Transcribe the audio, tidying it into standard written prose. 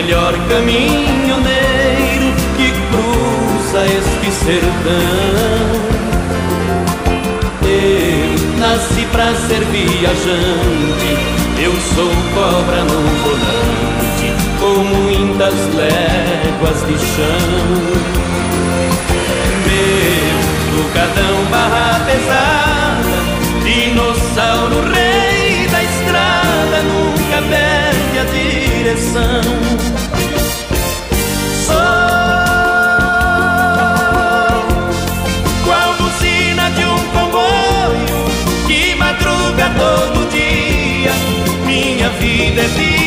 melhor caminhoneiro que cruza este sertão. Eu nasci pra ser viajante, eu sou cobra no volante, com muitas léguas de chão. Meu tucadão barra pesada, dinossauro rei da estrada, nunca perde a direção. Sou qual buzina de um comboio que madruga todo dia. Minha vida é vida